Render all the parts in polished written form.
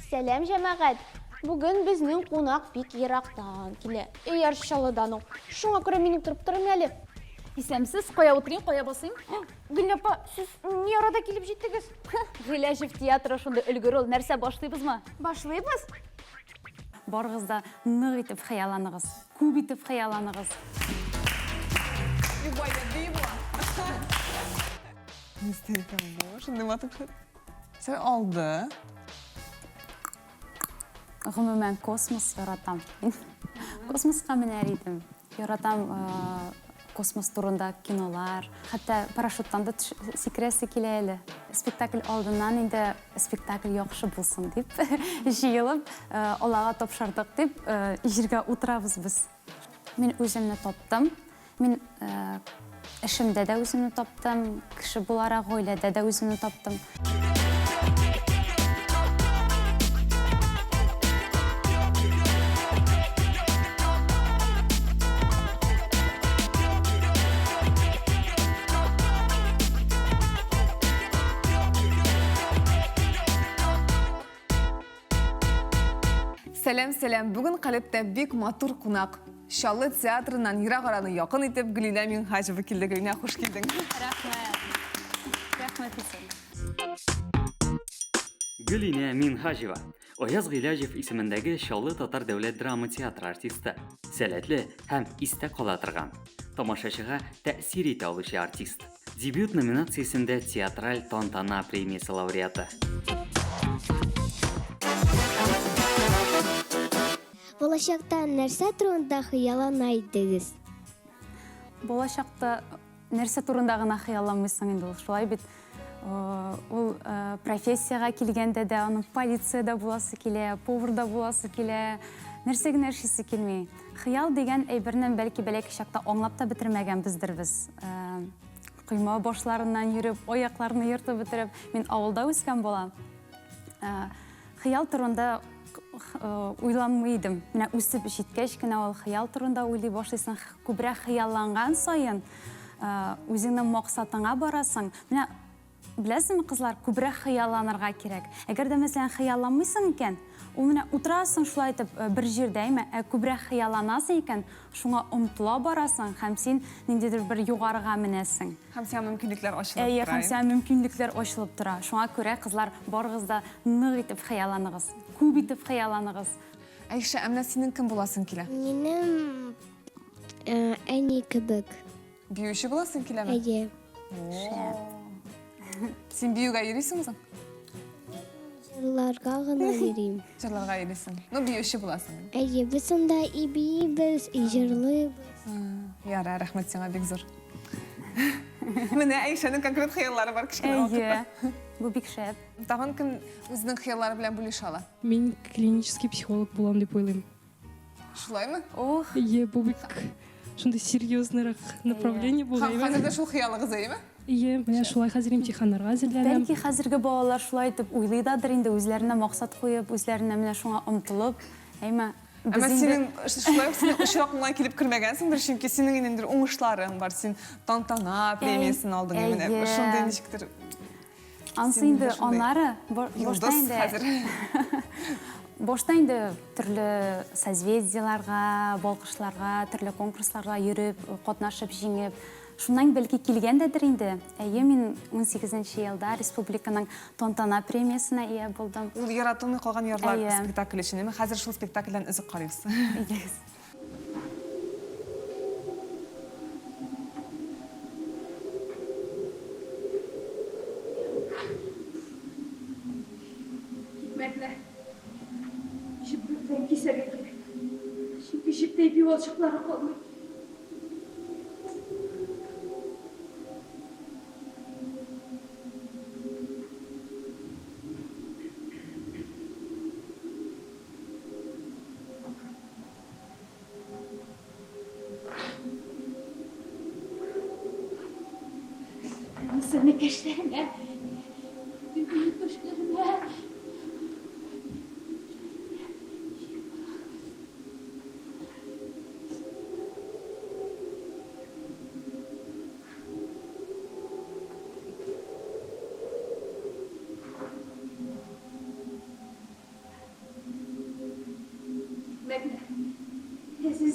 Сәлем жәмәғәт. Бүгін біздің қонақ бек ерақтан келе. Егер шалыдан оқ. Шуңа көре менің тұрып тұрым әлі. Исәмсіз, қоя отырайын, қоя басайын. Гүл апа, сіз не арада келіп жеттіңіз? Ғиләжев театры шонда үлгір ол, нәрсә башлайбыз ма? Башлайбыз? Барығызда нық итеп хыяланығыз, күп итеп хыяланығыз. Не істейді, боже, нема так шыд. Сәл алды. Ғымымен космос яратам. Космосқа мінер едім. Яратам космос турында кинолар. Хәтта парашюттан да секресі келелі. Спектакль алдынан енді спектакль яқшы болсын деп жиылып, олаға топшардық деп жерге отырабыз біз. Мен өзімні топтым. Мен ішімде де өзімні топтым. Кіші боларақ ойлады да өзімні топтым. Сәлем, бүгін қалепті бек матур қунақ. Шалы театрынан Ирақ араны яқын етіп, Гүлина Минхажева келді. Гүлина, қош келдің. Рахмет. Гүлина Минхажева. Ояз Ғиләжев исемендәге Шалы татар дәүләт драма театры артисты. Сәләтле һәм истә кала торган. Тамашачыга тәэсир итә алучы артист. Дебют номинациясендә театраль тантана премиясе лауреаты. Болашақта нәрсә турында хыялланайдыгыз? Болашақта нәрсә турында гына хыялламыйсың инде, шулай бит. Ул профессияга килгәндә дә, аның полицияда буласы килә, поварда буласы килә, нәрсәгә нәрсәсе килми. Хыял дигән әйбернең бәлки бәләки чакта аңлап та бетермәгәнбездер без. Кыйма башларыннан йөреп, аякларны йыртып бетереп, мин авылда үскән булам. Хыял турында уйланмыйдым. Менә үсеп җиткәч кенә ул хыял турында уйлый башлыйсың, күбрәк хыялланган саен үзеңнең максатыңа барасың. Менә беләсеңме, кызлар, күбрәк хыялланырга кирәк. Әгәр дә мәсәлән хыялланмыйсың икән, ул менә утырасың шулай итеп бер җирдә, күбрәк хыялланасың икән, шуңа омтыла барасың һәм син ниндидер бер югарыга менәсең. Һәм сиңа мөмкинлекләр ачылып тора. Һәм сиңа мөмкинлекләр ачылып тора. Шуңа күрә, кызлар, барыгыз да нык итеп хыялланыгыз, күп итеп хыялланыгыз. Әйшә, әмнә синең кем буласың килә? Минем әни кебек. Биючи буласың киләме? Әйе. Син биюгә йөрисеңме? Җырларга гына йөрим. Җырларга йөрисең. Ну, биючи буласың. Әйе, без анда и биебез, и җырлыйбыз. Яра, рәхмәт сиңа, бик зур. Менә Әйшәнең конкрет хыяллары бар кичкенә вакытта. Бу бик шәп. Тагын кем үзенең хыяллары белән бүлешә ала? Мен клинический психолог булам дип уйлыйм. Шулаймы? Ох, Ие, бу бик шундай серьезныйрак направление булган. Хәзер дә шул хыялыгыз әйме? Ие, менә шулай хәзер имтиханнарга әзерләнәм. бәлки хәзерге балалар шулай итеп уйлыйдадыр инде, үзләренә максат куеп, үзләренә менә шуңа омтылып. Әйме, Әмма синең шулай ук синең очрагыңа килеп кермәгәнсеңдер, чөнки синең инде уңышларың бар. Син тантана премиясын алдың, менә шундый ничектер. Ансы инде аннары башта инде хәзер. Башта инде төрле созвездияларга, балкышларга, төрле конкурсларга йөреп, катнашып җиңеп, шуннан бәлки килгәндер инде. Әйе, мин 18нче елда республиканың тантана премиясына ия булдым. Ул яратылмый калган ярлар спектакль өчен. Менә хәзер шул спектакльдән үзек карыйбыз. Hikmetler. Jiplikten keserge gerek. Çünkü jipte bir olacakları kalmıyor. Seni keşlerine, büyük düşlerine.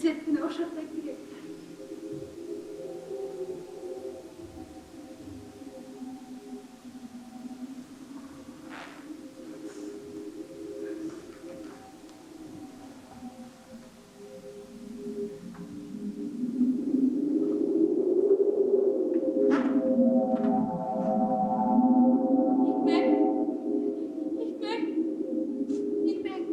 izletmeni oşartmak gerek. Hikmet! Hikmet! Hikmet!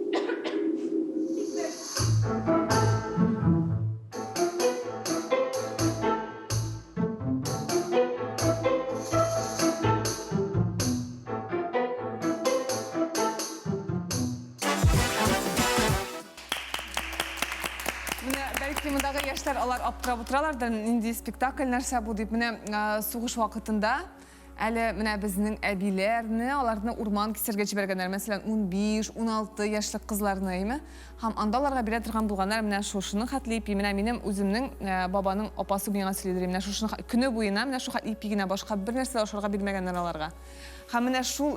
Mine belki mındağı yaşlar alar aptırap oturalar da indi spektakl нәрсе bu deyip mine soğuş vakitinde әлі міне біздің әбилерні, олардың урман кесерге жібергендер, мәселен 15-16 яшлық қызларны еме. Хам андаларға бере тұрған болғандар міне шошыны хатлейпи, міне менің өзімнің бабаның опасы күнеға сөйледірі, міне шошыны күні бойына міне шу хатлейпигіне башқа бір нәрсе ошарға бермегендер аларға. Хам міне шул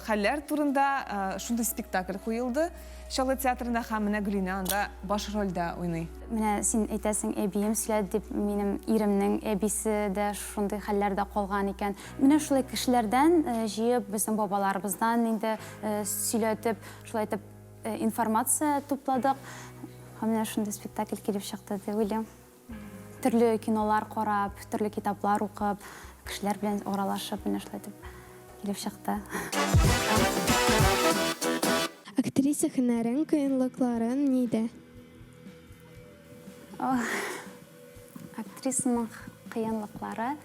хәлләр турында шундай спектакль қойылды. Шалы театрында хам міне Гүлина анда баш рольда ойнай. Менә син әйтәсең, әбием сөйләде дип, минем иремнең әбисе дә шундый хәлләрдә калган икән. Менә шулай кешеләрдән җыеп, безнең бабаларыбыздан инде сөйләтеп, шулай итеп информация тупладык. Менә шундый спектакль килеп чыкты дип уйлыйм. Төрле кинолар карап, төрле китаплар укып, кешеләр белән аралашып, менә шулай итеп килеп чыкты. Актриса һөнәрен, кыенлыкларын нидә? Актрисаның кыенлыклары.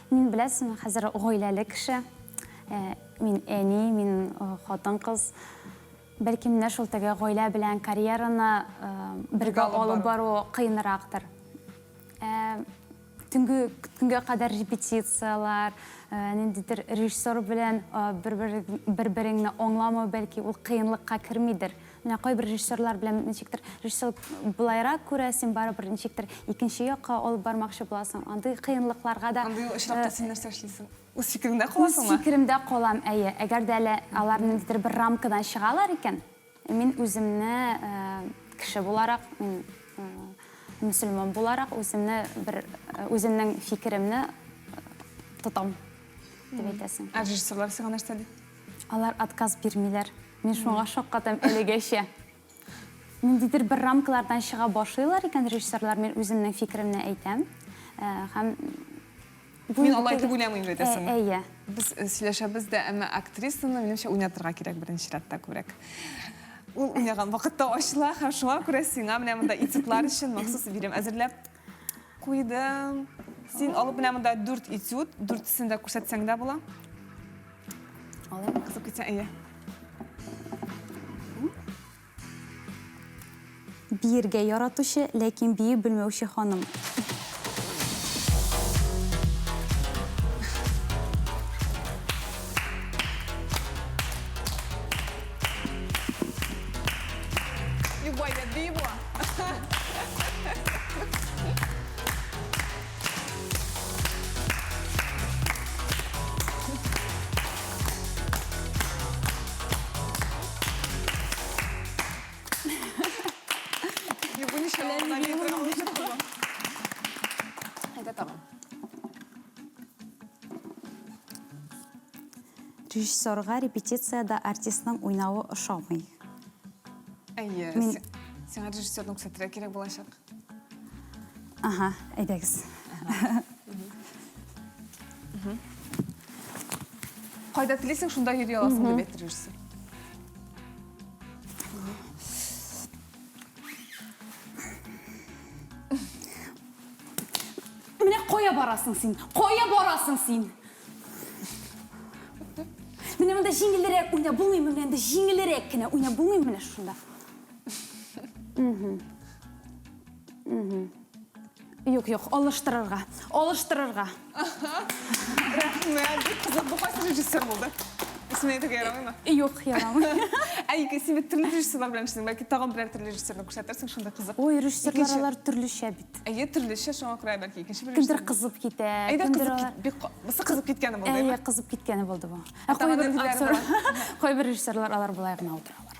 Мин беләсем, хәзер гаиләле кеше. Мин әни, мин хатын кыз. Бәлки менә шул теге гаилә белән карьераны бергә алып бару кыенрактыр. Төнгә кадәр репетициялар, ниндидер режиссер белән бер-береңне аңламау бәлки ул кыенлыкка кермидер. Менә кайбер режиссерлар белән ничектер режиссер булайрак күрәсең, барыбер ничектер икенче якка алып бармакчы буласың. Андый кыенлыкларга да Андый очракта син нәрсә эшлисең? Үз фикереңдә каласыңмы? Үз фикеремдә калам, әйе. Әгәр дә әле алар ниндидер бер рамкадан чыгалар икән, мин үземне кеше буларак, мөселман буларак үземнең фикеремне тотам дип әйтәсең. Режиссерлар сиңа нәрсә ди? Алар отказ бирмиләр. Мин шуңа шаккатым әлегәчә. Ниндидер бер рамкалардан чыга башлыйлар икән режиссерлар, мин үземнең фикеремне әйтәм. Һәм Мин алай дип уйламыйм дип әйтәсең. Әйе. Без сөйләшәбез дә, әмма актрисаны минемчә уйнатырга кирәк беренче чиратта күрәк. Ул уйнаган вакытта ачыла, һәм шуңа күрә сиңа менә монда этюдлар өчен махсус бирем әзерләп куйдым. Син алып менә монда 4 этюд, 4-сен дә күрсәтсәң дә була. Алайм. Кызып китсәң, әйе. Биергә яратучы, ләкин бии белмәүче ханым. Юбай да бии була. Режиссерга репетицияда артистның уйнавы ошамый. Әйе, сиңа режиссерның күрсәтергә кирәк булачак. Аха, әйдәгез. Кайда телисең, шунда йөри аласың дип әйтте режиссер. Менә кая барасың син? Кая барасың син? Менә монда җиңелрәк уйна булмыймы? Менә җиңелрәк кенә уйна булмыймы менә шунда? Юк, алыштырырга. Рәхмәт, кызым, бу кайсы режиссер булды? Исеме әйтергә ярамыймы? Юк, ярамый. Әйе, син төрле режиссерлар белән эшлисең, бәлки тагын берәр төрле режиссерны күрсәтерсең, шунда кызык. Ой, режиссерлар алар төрлечә бит. Әйе, төрлечә, шуңа күрә бәлки икенче бер Кемдер режиссер. кызып китә, Әйдә, кемдер кызып киткәне булды. Әйе, кызып киткәне булды бу. Тагын ниндиләре бар? Кайбер режиссерлар алар булай гына утыралар.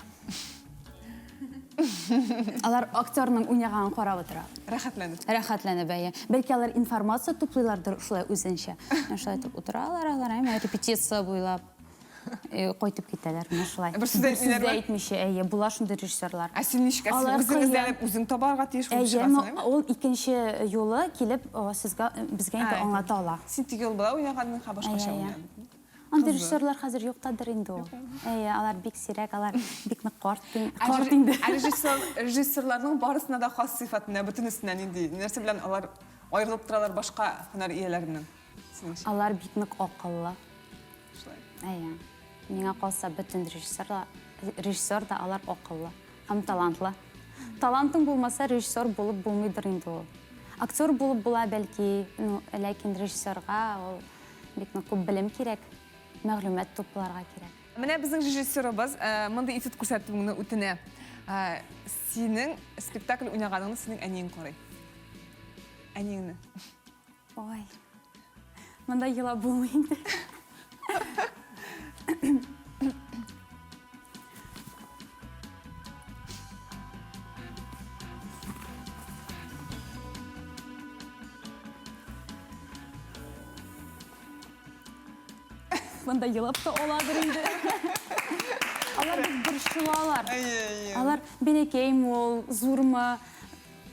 Алар актерның уйнаган карап утыра. Рәхәтләнеп. Рәхәтләнеп бәя. Бәлки алар информация туплыйлардыр шулай үзенчә. Шулай итеп утыралар, алар әмма репетиция буйлап кайтып китәләр. Менә шулай. Бер сүз әйтмиләр бит. әйтмичә, әйе, була шундый режиссерлар. Ә син ничек Алар үзең кыен. эзләп үзең табарга тиеш булып Әйе, чыгасың, ул икенче юлы килеп сезгә безгә инде Әйе. аңлата ала. Син тигел була уйнаганның ха башкача Әйе, уйнадың. Анда режиссерлар хәзер юктадыр инде ул. Әйе, алар бик сирәк, алар бик нык карт инде. Режиссерларның барысына да хас сыйфат менә бөтенесеннән инде. Нәрсә белән алар аерылып торалар башка һөнәр ияләреннән? Синеңчә? Алар бик нык акыллы. Шулай. Әйе. Миңа калса бөтен режиссер да алар акыллы һәм талантлы. Талантың булмаса режиссер булып булмыйдыр инде ул. Актер булып була бәлки, ләкин режиссерга ул бик нык күп белем кирәк, мәгълүмат тупларга кирәк. Менә безнең режиссерыбыз мондай итеп күрсәтүеңне үтенә. Синең спектакль уйнаганыңны синең әниең карый. Әниеңне. Ой. Монда елап булмый инде. Монда елап та аладыр инде. Алар бик борчылалар. Алар бенекей мол, зурмы.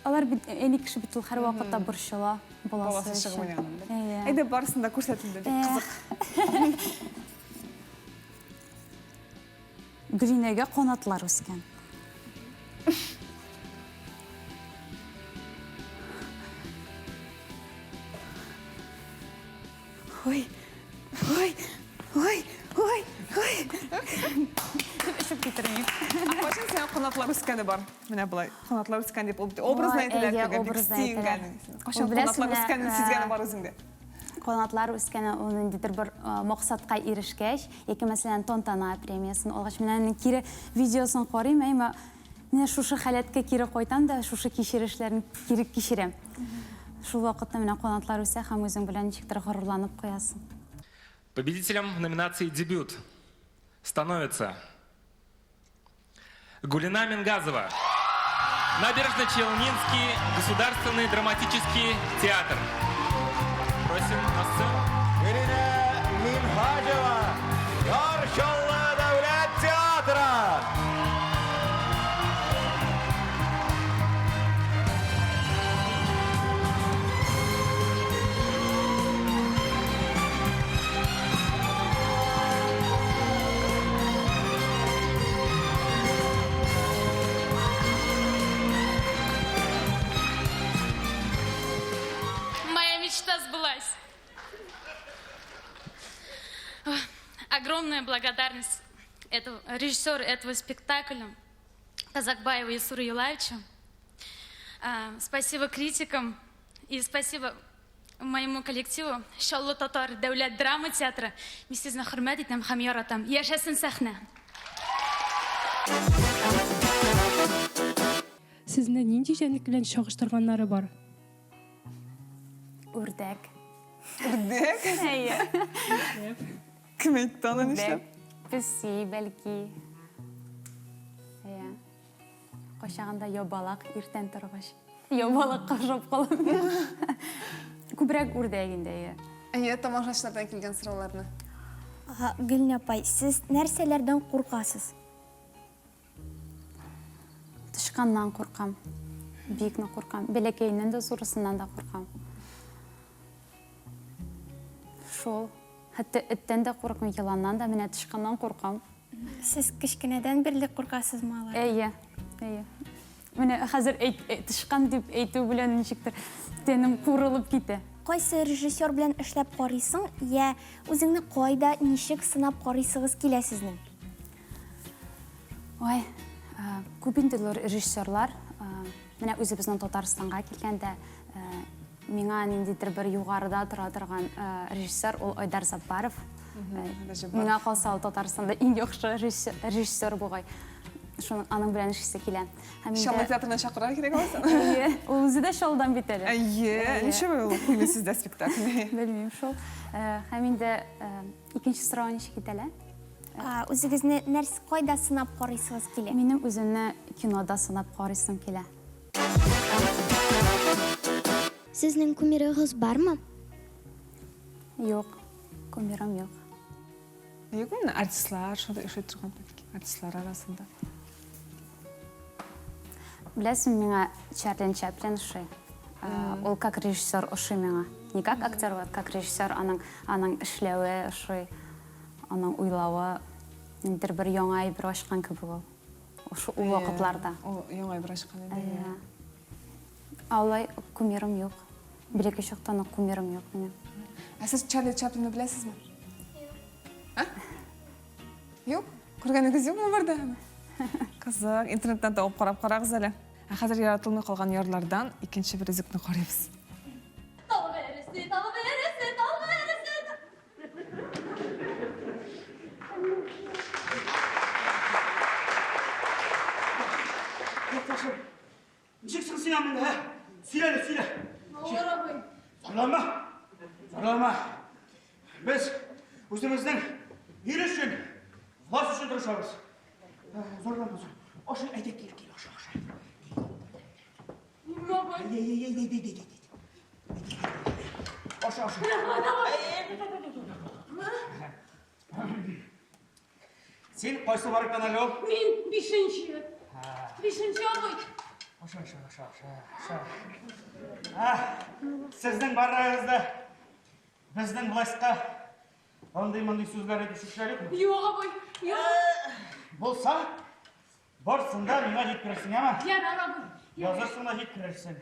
Алар бит әни кеше бит ул һәр вакытта борчыла Баласы баласы чыгып өчен. уйнаганда. Әйе. Әйдә барысын да күрсәтелде бик кызык. Гринәгә канатлар үскән. Ой, ой, ой, ой, ой. Шуп китермим. Кашын сен канатлар үскәне бар. Менә булай. Канатлар үскән дип образны әйтәләр. әйе, образны әйтәләр. Кашын Ул беләсеңме, канатлар үскәне сизгәне бар үзеңдә. Канатлар үскәне ул ниндидер бер максатка ирешкәч, яки мәсәлән Тантана премиясын алгач менә кире видеосын карыйм, әйме менә шушы халәткә кире кайтам да шушы кичерешләрне кире кичерәм. Шул вакытта менә канатлар үсә һәм үзең белән ничектер горурланып куясың. Победителем номинации «Дебют» становится Гулина Мингазова. Набережно-Челнинский государственный драматический театр. Просим на сцену. Гулина Мингазова, Яршаллы дәүләт театры. Моя мечта сбылась. Огромная благодарность режиссеру этого спектакля Казакбаеву Исуру Юлаевичу. Спасибо критикам и спасибо моему коллективу Шаллы Татар дәүләт драма театры. Мин сезне хөрмәт итәм һәм яратам. Яшәсен сәхнә. Сезне нинди җәнлек белән чагыштырганнары бар? Үрдәк. Үрдәк? Әйе. Кем әйтте аны нишләп? Песи, бәлки. Әйе. Кайчагында ябалак иртән торгач. Ябалак кашап калам. Күбрәк үрдәк инде. Әйе, тамашачылардан килгән сорауларны. Гөлнә апай, сез нәрсәләрдән куркасыз? Тышканнан куркам. Бикне куркам. Бәләкәйнән дә зурысыннан да куркам. Шул. Хәтта эттән дә куркам, йыланнан да, менә тышканнан куркам. Сез кичкенәдән бирле куркасызмы алар? Әйе. Әйе. Менә хәзер тышкан дип әйтү белән ничектер тәнем курылып китә. Кайсы режиссер белән эшләп карыйсың, я үзеңне кайда, ничек сынап карыйсыгыз килә сезнең? Ой, күп инде режиссерлар, менә үзебезнең Татарстанга килгәндә, миңа ниндидер бер югарыда тора торган режиссер ул Айдар Заббаров. Миңа калса ул Татарстанда иң яхшы режиссер бугай. Шуның аның белән эшлисе килә. Шаллы театрына чакырырга кирәк алса. Әйе, ул үзе дә шалдан бит әле. Әйе, ничек ул куймый сездә спектакль? Белмим шул. Һәм инде икенче сорау ничек итәләр? Үзегезне нәрсе кайда сынап карыйсыгыз килә? Минем үземне кинода сынап карыйсым килә. Сезнең кумирыгыз бармы? Юк, кумирым юк. Yok mu artistler, şurada işe çıkan artistler arasında? Білесің, миңа Чарлин Чаплин ошый. Ол как режиссер ошый миңа. Не как актер, вот как режиссер, аның эшләве ошый, аның уйлавы, ниндер бер яңа әйбер ачкан кебек ул. Ошо ул вакытларда. O yaңа bir aşkın idi. Алай кумирым юк. Бир-эки чактан кумирым юк минем. Siz Charlie Chaplin'i bilesiniz mi? Ha? Yok. Көргеніңіз yok mu burada? Қызық, интернеттен тауып қарап-қарағыз әлі. Қазір яратылмай қалған ярлардан екінші бір үзікні қарайбыз. Ничексің сен амында, сөйле. Зарланма. Біз өзіміздің ел үшін, влас үшін тұрышамыз. Зорланма. Ошы әйдек кел, ошы. Ошы. Сен қайсы барып қана жол? Мен бишенчі абой. Ошы. Сіздің барыңызды біздің властқа андай-мандай сөздер етушілер еді ме? Yok abay. Болса, барсында миңа жеткірерсің, ама? Yarar abay. Yazırsына жеткірерсің.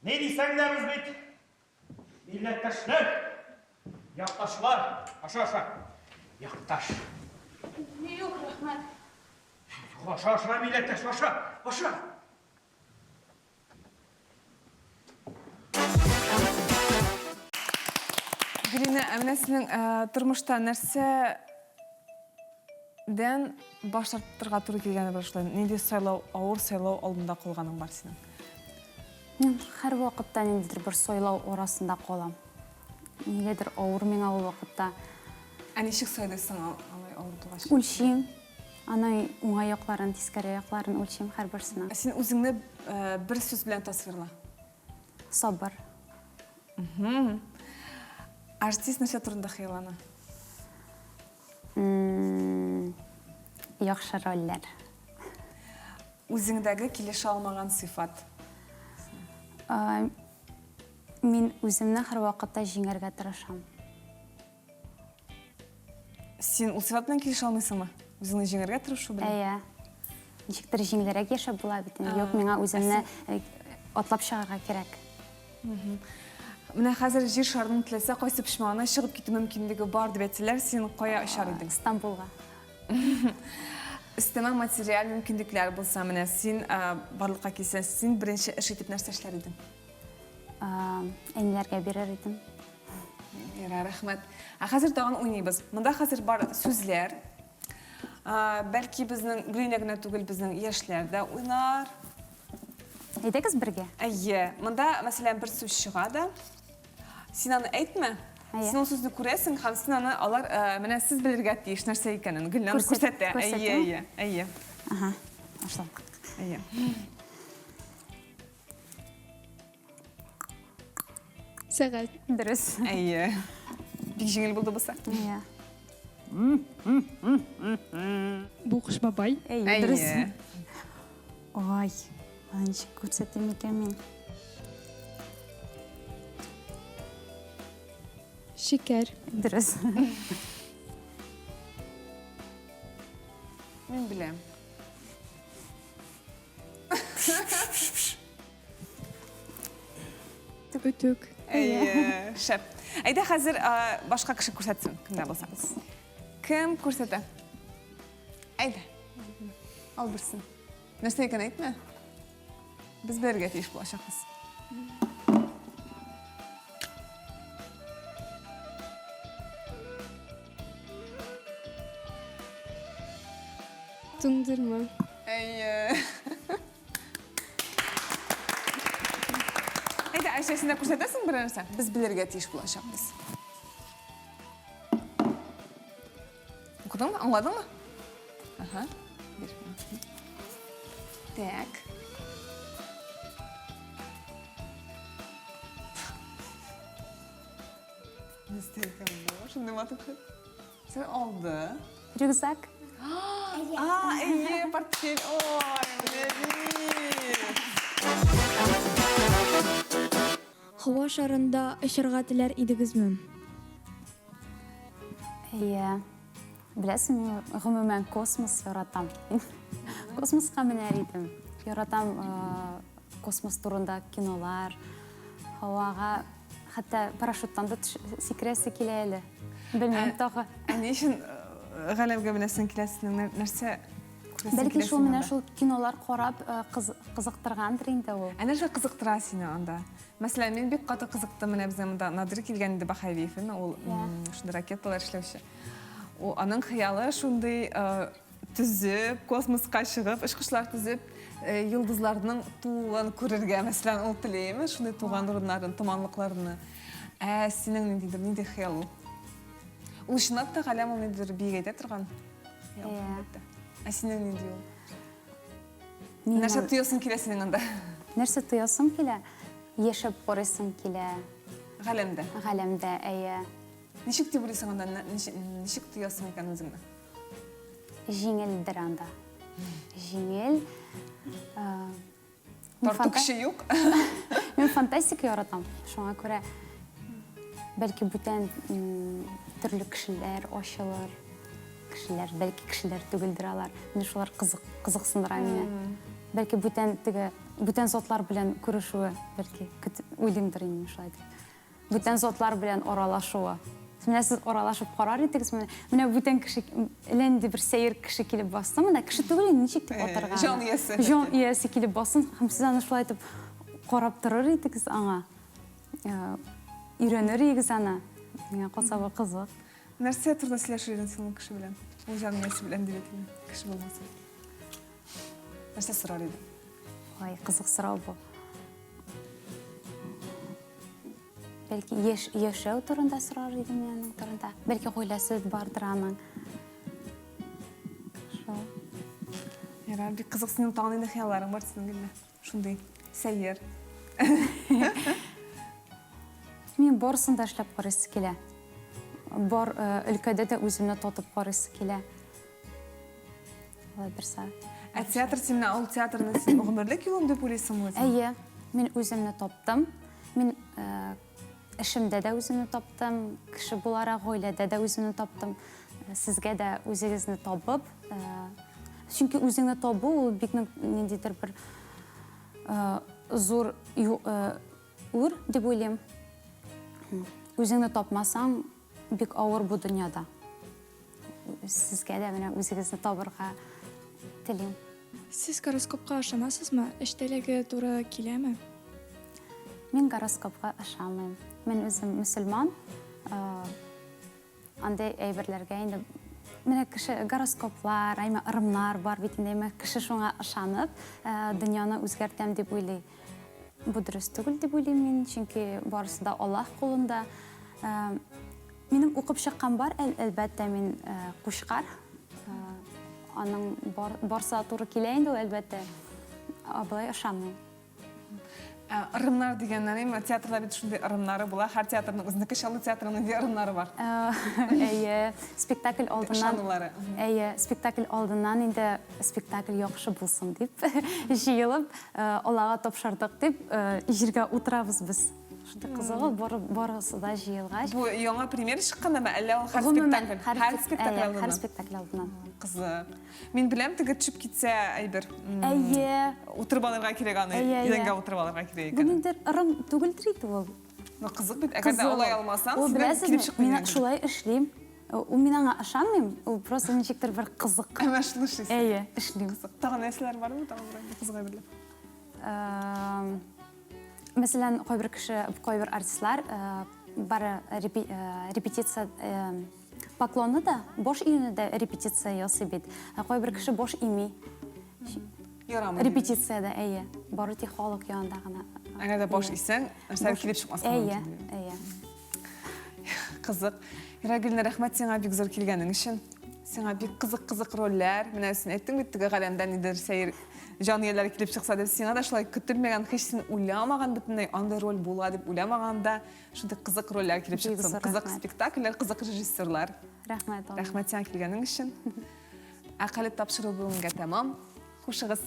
Не дейсің де біз бейт? Милләттәшлер, яқташлар. Аша. Яқташ. Yok rahmet. Аша, милләттәш, аша. Гүліне, әмінесінің тұрмышта нәрседен баш тарттырға туры келгені бір шылай. Неде ауыр сайлау алдында қолғаның бар сенің? Мен һәр вакытта ниндидер бер сойлау орасында калам. Нигәдер авыр миңа ул вакытта. Ничек сайлайсың алай ауыр тугаш? Үлчим, аның уңай якларын, тискәре якларын үлчим һәрберсенә. Сен үзеңне бір сөз белән тасвирла. Сабыр. Артист нәрсә турында хыяллана? Яхшы рольләр. Үзеңдәге килешә алмаган сыйфат. Мин үземне һәр вакытта җиңәргә тырышам. Сен ул сыйфат белән килешә алмыйсыңмы? Үзеңне җиңәргә тырышу белән? Әйе. Ничектер җиңелрәк яшәп була бит. Юк, миңа үземне атлап чыгарга кирәк. Менә хәзер җир шарының теләсә кайсы пишманы чыгып китү мөмкинлеге бар дип әйтсәләр, син кая очар идең? Стамбулга. Өстәмә материаль мөмкинлекләр булса, менә син барлыкка килсәң, син беренче эш итеп нәрсә эшләр идең? Әниләргә бирер идем. Рәхмәт. Хәзер тагын уйныйбыз. Монда хәзер бар сүзләр. Бәлки безнең Гүлинә генә түгел, безнең яшьләр дә уйнар. Әйдәгез бергә. Әйе. Монда, мәсәлән, бер сүз чыга да. Син аны әйтмә. Син ул сүзне күрәсең, һәм син аны алар менә сез белергә тиеш нәрсә икәнен Гүлинә күрсәтә. Әйе. Ага. Башладык. Әйе. Сәгать. Дөрес. Әйе. Бик җиңел булды булса. Әйе. Бу кыш бабай. Әйе, дөрес. Ой, ничек күрсәтим икән мин? Шикәр. Дөрес. Мин беләм. Үтүк. Әйе, шәп. Әйдә хәзер башка кеше күрсәтсен, кемдә булса. Кем күрсәтә? Әйдә. Ал берсен. Нәрсә икән әйтмә. Без бергә тиеш булачакбыз. Тундырма. Әйе. Әйдә, Айшәсенә күрсәтәсең бер нәрсә? Без белергә тиеш булачакбыз. Okudun mu? Anladın mı? Aha. Bir. Tak. Ne istedim bu? Şimdi matı sen oldu. Rюкзак. Aa, iyi portföy. Oy, Hava şarında ışırga tiler idinizmi? Иә. Білесің, ғұмумен космос яратам. Космосқа мінер едім. Яратам космос турында кинолар, һаваға, хәтта парашюттан да секіресі келелі. Білмеймін тағы. Ne için ғалемге білесің келесің, нәрсе Бәлки шул менә шул кинолар қарап қызықтырғандыр инде ул. Әнә шул қызықтыра сені анда. Мәсәлән, мен бик каты қызықты менә безнең монда Надир килгән иде Бахаевин, ул шунда ракеталар эшләүче. О, аның хыялы шундый түзеп, космоска чыгып, очкычлар түзеп, йолдызларның тулуын күрергә, мәсәлән, ул теләйме, шундый туган урыннарын, томанлыкларны. Синең нинди хыял ул? Ул чынлап та галәм ул нидер бик әйтә торган. Синең нинди ул? Нәрсә тоясың килә синең анда? Нәрсә тоясың килә? Яшәп карыйсың килә. Галәмдә. Галәмдә, әйе. Ничек дип уйлыйсың анда? Ничек тоясың икән үзеңне? Җиңелдер анда. Җиңел. Тарту кеше юк. Мен фантастика яратам. Шуңа күрә бәлки бүтән төрле кешеләр ачылыр. Кешеләр, бәлки кешеләр түгелдер алар. Менә шулар кызыксындыра мине. Бәлки бүтән затлар белән күрешүе, бәлки уйлыймдыр инде шулай дип. Бүтән затлар белән аралашуы. Менә сез аралашып карар идегез, менә бүтән кеше, ләнди бер сәер кеше килеп басты, менә кеше түгел, ничек дип атарга. Җан иясе. Җан иясе килеп бассын, һәм сез аны шулай итеп карап торыр идегез аңа. Өйрәнер идегез аны. Миңа калса бу кызык. Нәрсә турында сөйләшергә син кеше белән? Ул җан иясе белән дип әйтәм, кеше булмаса. Нәрсә сорар иде? Ой, кызык сорау бу. Бәлки яшәү турында сорар идем аның турында. Бәлки гаиләсе бардыр аның. Шул. Ярар, бик кызык синең тагын инде хыялларың бар синең генә. Шундый сәйер. Мен барысын да эшләп карыйсы килә. Бар өлкәдә дә үземне тотып карыйсы килә. Алай берсә. Театр синең ул театрны син гомерлек юлым дип уйлыйсыңмы? Әйе, мен үземне таптым. Мен эшемдә дә үземне таптым, кеше буларак гаиләдә дә үземне таптым. Сезгә дә үзегезне табып, чөнки үзеңне табу ул бик ниндидер бер зур ур дип уйлыйм. Үзеңне тапмасаң, бик авыр бу дөньяда. Сезгә дә менә үзегезне табырга телим. Сіз гороскопқа ышанасызмы? Эштәлеге туры киләме? Мен гороскопка ышанмыйм. Мен үзем мөселман. Андай әйберләргә инде менә кеше гороскоплар, ырымнар бар бит инде, кеше шуңа ышанып, дөньяны үзгәртәм дип уйлый. Бу дөрес түгел дип уйлыйм мин, чөнки барысы да Аллаһ кулында. Минем укып чыккан бар, әлбәттә мин кушкар. Аның барса туры килә инде, әлбәттә. Абылай ышанмый. Ырымнар дигәннән, театрда бит шундый ырымнары була. Һәр театрның үзенеке шалы театрның ди ырымнары бар. Әйе, спектакль алдыннан. Ышанулары. Әйе, спектакль алдыннан инде спектакль яхшы булсын дип җыелып, Аллага тапшырдык дип, җиргә утырабыз без. Шунда кызыгы барысы да җыелгач. Бу яңа премьер чыккандымы, әллә ул һәр спектакль? Һәр спектакль алдыннан. Кызык. Мин беләм, теге төшеп китсә, әйбер. Әйе. Утырып алырга кирәк аны. Идәнгә утырып алырга кирәк. Бу ниндер ырым түгелдер инде ул. Кызык бит, әгәр дә алай алмасаң, син килеп чыкмый. Мин шулай эшлим. Ул мин аңа ышанмыйм. Ул просто ничектер бер кызык. Әмма шулай эшлисең. Әйе, эшлим. Тагын нәрсәләр бармы? Тагын кызыга бирелеп. Мәсәлән, кайбер кеше, кайбер артистлар бары репетиция поклонны да, бош июне дә репетиция ясый бит. Кайбер кеше бош ими. Репетицияда, әйе. Бары тик халык янында гына. Әгәр дә бош исәң, нәрсәләр килеп чыкмасын. Әйе, әйе. Кызык. Ирагилне рәхмәт сиңа бик зур килгәнең өчен. Сиңа бик кызык рольләр. Менә син әйттең бит теге галәмдә нидер сәер җанияләр килеп чыкса дип, сиңа да шулай көтелмәгән, һич син уйламаган бөтенләй андай роль була дип уйламаганда, шундый кызык рольләр килеп чыксын. Кызык спектакльләр, кызык режиссерлар. Рәхмәт. Рәхмәт сиңа килгәнең өчен. Әкәлеп тапшыру бүгенгә тәмам. Хушыгыз.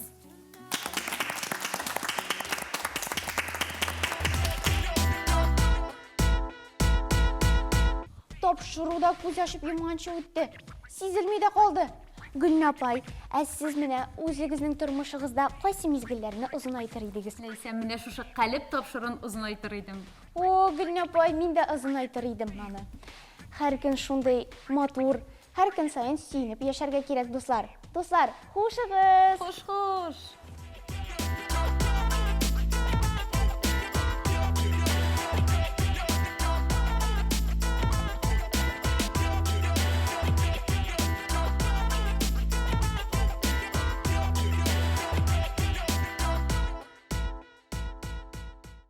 Тапшыруда күз ачып йомганчы үтте. Сизелмей дә калды. Гөлнә апай, сез менә үзегезнең тормышыгызда кайсы мизгелләрне озынайтыр идегез? Ләйсән, менә шушы калеп тапшырын озынайтыр идем. О, Гөлнә апай, мин дә озынайтыр идем аны. Һәр көн шундый матур, һәр көн сайын сөенеп яшәргә кирәк, дуслар. Дуслар, хушыгыз. Хуш-хуш.